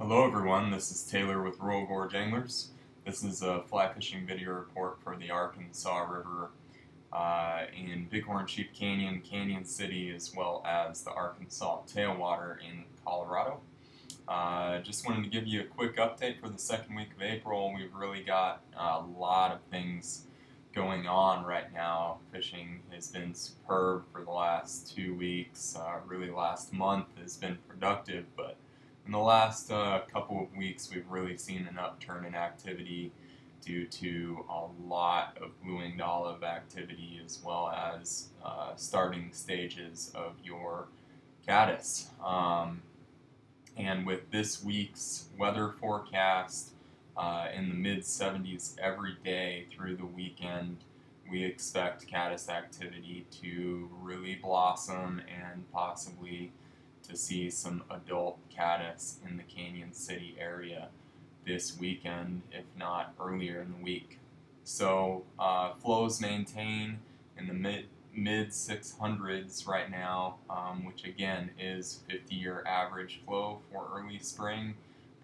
Hello everyone, this is Taylor with Gorge Anglers. This is a fly fishing video report for the Arkansas River in Bighorn Sheep Canyon, Canyon City, as well as the Arkansas Tailwater in Colorado. Just wanted to give you a quick update for the second week of April. We've really got a lot of things going on right now. Fishing has been superb for the last 2 weeks. Really last month has been productive, but in the last couple of weeks we've really seen an upturn in activity due to a lot of blue-winged olive activity as well as starting stages of your caddis. And with this week's weather forecast in the mid-70s every day through the weekend, we expect caddis activity to really blossom and possibly to see some adult caddis in the Canyon City area this weekend, if not earlier in the week. So flows maintain in the mid 600s right now, which again is 50-year average flow for early spring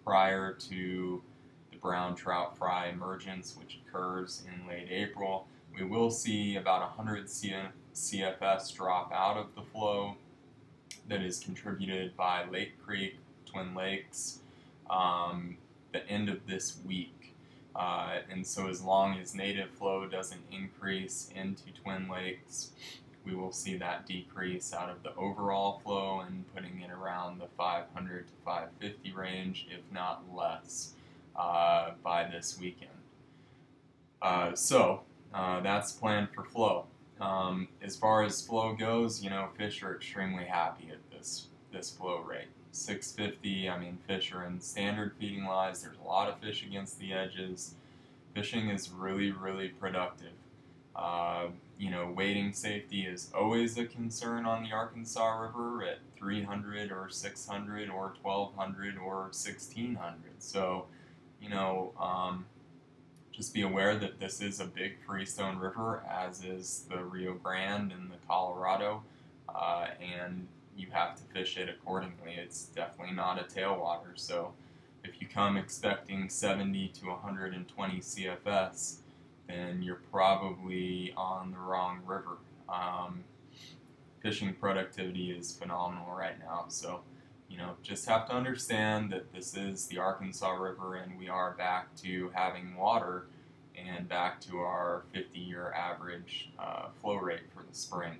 prior to the brown trout fry emergence, which occurs in late April. We will see about 100 CFS drop out of the flow that is contributed by Lake Creek, Twin Lakes, the end of this week. And so as long as native flow doesn't increase into Twin Lakes, we will see that decrease out of the overall flow and putting it around the 500 to 550 range, if not less, by this weekend. So that's planned for flow. As far as flow goes, fish are extremely happy at this flow rate. 650, fish are in standard feeding lies. There's a lot of fish against the edges. Fishing is really, really productive. Wading safety is always a concern on the Arkansas River at 300 or 600 or 1200 or 1600. So, just be aware that this is a big freestone river, as is the Rio Grande and the Colorado, and you have to fish it accordingly. It's definitely not a tailwater, so if you come expecting 70 to 120 CFS, then you're probably on the wrong river. Fishing productivity is phenomenal right now, so just have to understand that this is the Arkansas River and we are back to having water and back to our 50-year average flow rate for the spring.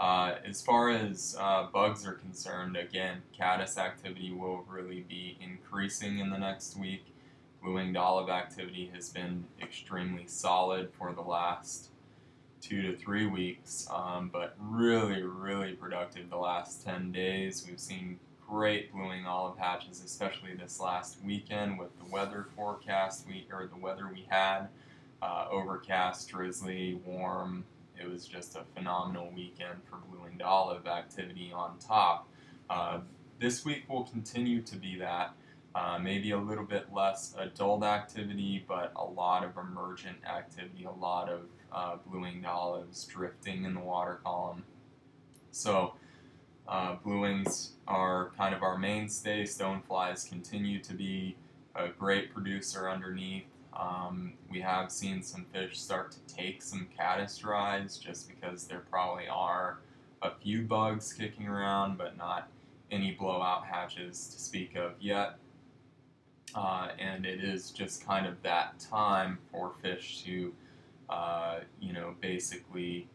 As far as bugs are concerned, again, caddis activity will really be increasing in the next week. Blue-winged olive activity has been extremely solid for the last 2 to 3 weeks, but really, really productive the last 10 days. We've seen great blue-winged olive hatches, especially this last weekend with the weather forecast the weather we had. Overcast, drizzly, warm. It was just a phenomenal weekend for blue-winged olive activity on top. This week will continue to be that. Maybe a little bit less adult activity, but a lot of emergent activity, a lot of blue-winged olives drifting in the water column. So blue-wings are kind of our mainstay. Stoneflies continue to be a great producer underneath. We have seen some fish start to take some caddis drives just because there probably are a few bugs kicking around, but not any blowout hatches to speak of yet. And it is just kind of that time for fish to, basically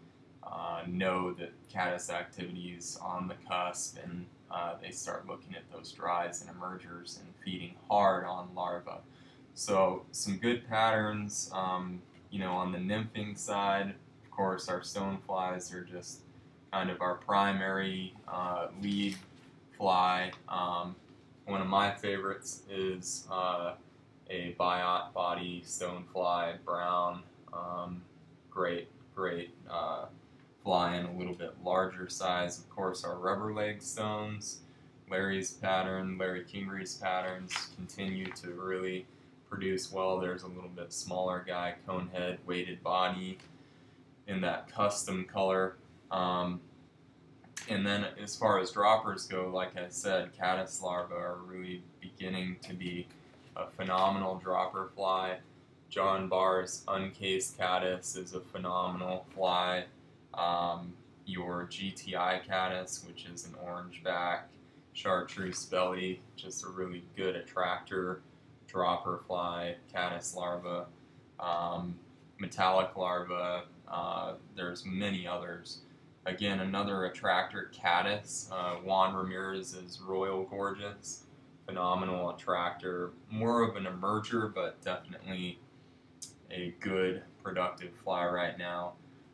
know that caddis activity is on the cusp, and they start looking at those drives and emergers and feeding hard on larvae. So some good patterns, on the nymphing side. Of course, our stoneflies are just kind of our primary lead fly. One of my favorites is a biot body stonefly, brown, great fly in a little bit larger size. Of course, our rubber leg stones, Larry Kingery's patterns continue to really produce well. There's a little bit smaller guy, conehead, weighted body in that custom color. And then as far as droppers go, like I said, caddis larvae are really beginning to be a phenomenal dropper fly. John Barr's uncased caddis is a phenomenal fly. Your GTI caddis, which is an orange back, chartreuse belly, just a really good attractor, dropper fly, caddis larva, metallic larva, there's many others. Again, another attractor, caddis. Juan Ramirez's Royal Gorgeous, phenomenal attractor. More of an emerger, but definitely a good, productive fly right now.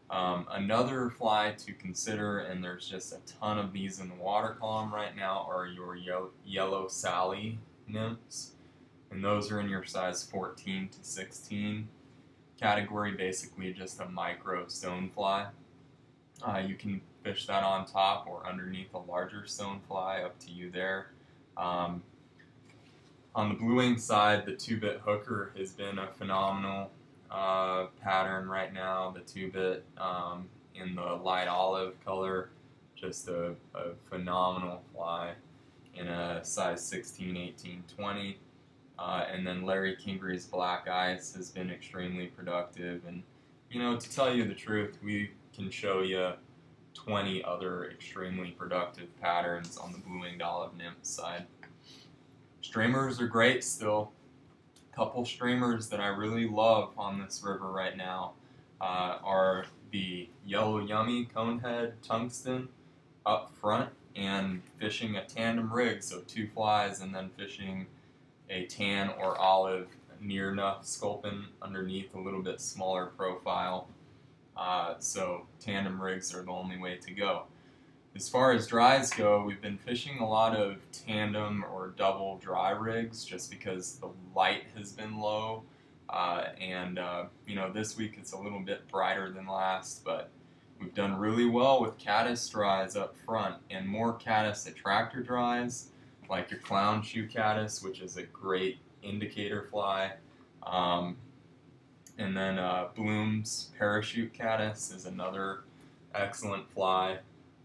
Another fly to consider, and there's just a ton of these in the water column right now, are your yellow Sally nymphs. And those are in your size 14 to 16 category, basically just a micro stonefly. You can fish that on top or underneath a larger stonefly, up to you there. On the blue wing side, the 2-bit hooker has been a phenomenal pattern right now. The 2-bit in the light olive color, just a phenomenal fly in a size 16, 18, 20. And then Larry Kingery's Black Ice has been extremely productive. And, you know, to tell you the truth, we can show you 20 other extremely productive patterns on the blue-winged olive nymph side. Streamers are great still. A couple streamers that I really love on this river right now are the Yellow Yummy Conehead Tungsten up front and fishing a tandem rig, so 2 flies, and then fishing a tan or olive near enough sculpin underneath, a little bit smaller profile. So tandem rigs are the only way to go. As far as dries go, we've been fishing a lot of tandem or double dry rigs just because the light has been low. You know, this week it's a little bit brighter than last, but we've done really well with caddis dries up front and more caddis attractor dries, like your clown shoe caddis, which is a great indicator fly. And then Bloom's parachute caddis is another excellent fly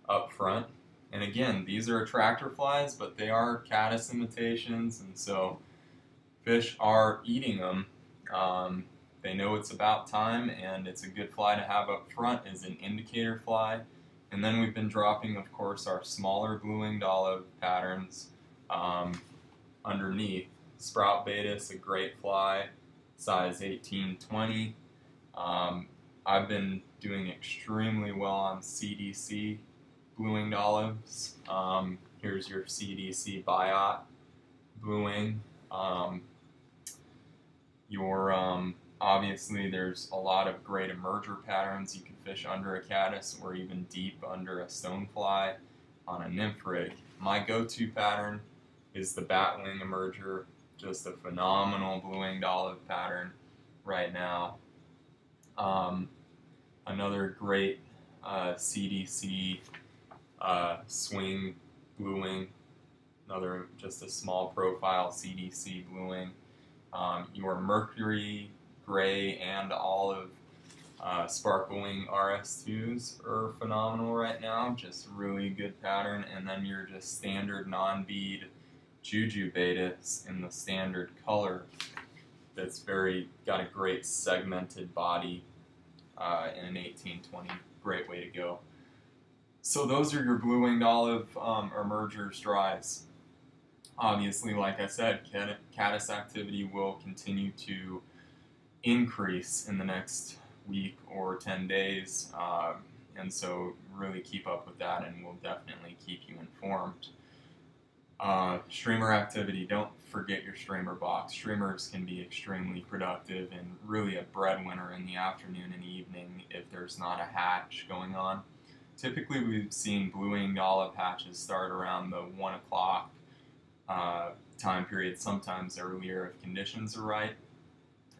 up front. And again, these are attractor flies, but they are caddis imitations, and so fish are eating them. They know it's about time, and it's a good fly to have up front as an indicator fly. And then we've been dropping, of course, our smaller blue-winged olive patterns underneath. Sprout Betis, a great fly, size 18-20. I've been doing extremely well on CDC blue-winged olives. Here's your CDC Biot blue-wing. Obviously there's a lot of great emerger patterns. You can fish under a caddis or even deep under a stonefly on a nymph rig. My go-to pattern is the batwing emerger, just a phenomenal blue-winged olive pattern right now. Another great CDC swing blue-wing, another just a small profile CDC blue-wing. Your mercury, gray, and olive sparkling RS2s are phenomenal right now, just really good pattern. And then your just standard non-bead Juju Betis in the standard color that's got a great segmented body in an 18-20, great way to go. So those are your blue-winged olive emergers dries. Obviously, like I said, caddis activity will continue to increase in the next week or 10 days, and so really keep up with that, and we'll definitely keep you informed. Streamer activity, don't forget your streamer box. Streamers can be extremely productive and really a breadwinner in the afternoon and evening if there's not a hatch going on. Typically we've seen blue-winged olive hatches start around the 1 o'clock time period, sometimes earlier if conditions are right,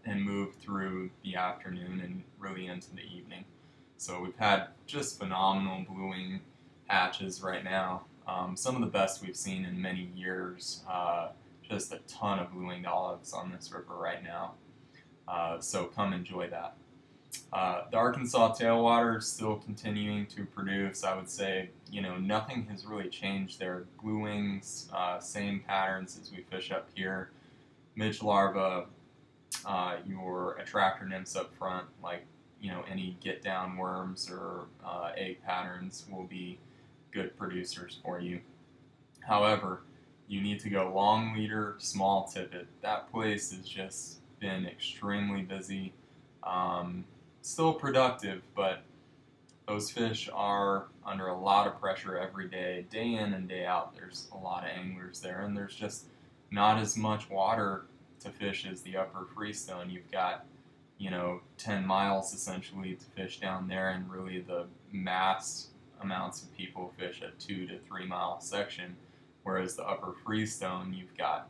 and move through the afternoon and really into the evening. So we've had just phenomenal blue-wing hatches right now. Some of the best we've seen in many years. Just a ton of blue-winged olives on this river right now. So come enjoy that. The Arkansas tailwater is still continuing to produce. I would say, nothing has really changed there. Blue wings, same patterns as we fish up here. Midge larva, your attractor nymphs up front, like, any get down worms or egg patterns will be good producers for you. However, you need to go long leader, small tippet. That place has just been extremely busy. Still productive, but those fish are under a lot of pressure every day in and day out. There's a lot of anglers there, and there's just not as much water to fish as the upper freestone. You've got 10 miles essentially to fish down there, and really the mass amounts of people fish a 2 to 3 mile section, whereas the upper freestone, you've got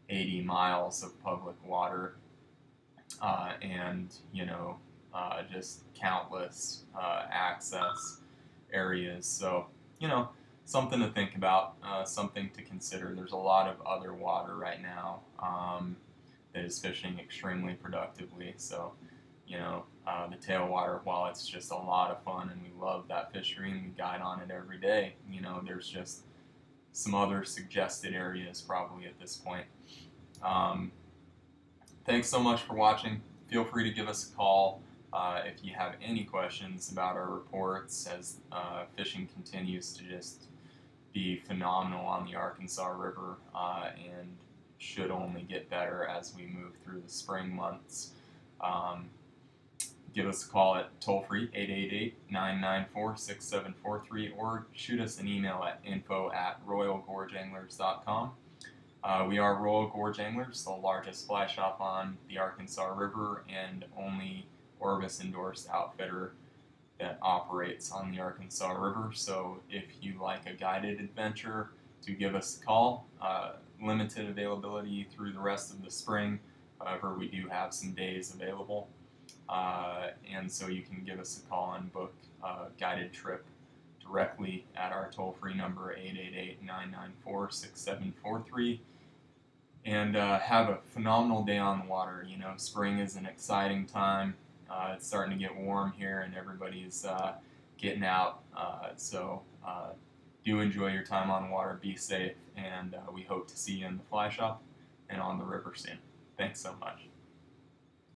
80 miles of public water, and just countless access areas. So, something to think about, something to consider. There's a lot of other water right now that is fishing extremely productively. So, the tailwater, while it's just a lot of fun and we love that fishery and we guide on it every day, there's just some other suggested areas probably at this point. Thanks so much for watching. Feel free to give us a call if you have any questions about our reports, as fishing continues to just be phenomenal on the Arkansas River and should only get better as we move through the spring months. Give us a call at toll-free 888-994-6743 or shoot us an email at info@royalgorgeanglers.com. We are Royal Gorge Anglers, the largest fly shop on the Arkansas River and only Orbis endorsed outfitter that operates on the Arkansas River. So if you like a guided adventure, to give us a call. Limited availability through the rest of the spring. However, we do have some days available. And so you can give us a call and book a guided trip directly at our toll-free number 888-994-6743. And have a phenomenal day on the water. Spring is an exciting time. It's starting to get warm here and everybody's getting out. So do enjoy your time on the water, be safe, and we hope to see you in the fly shop and on the river soon. Thanks so much.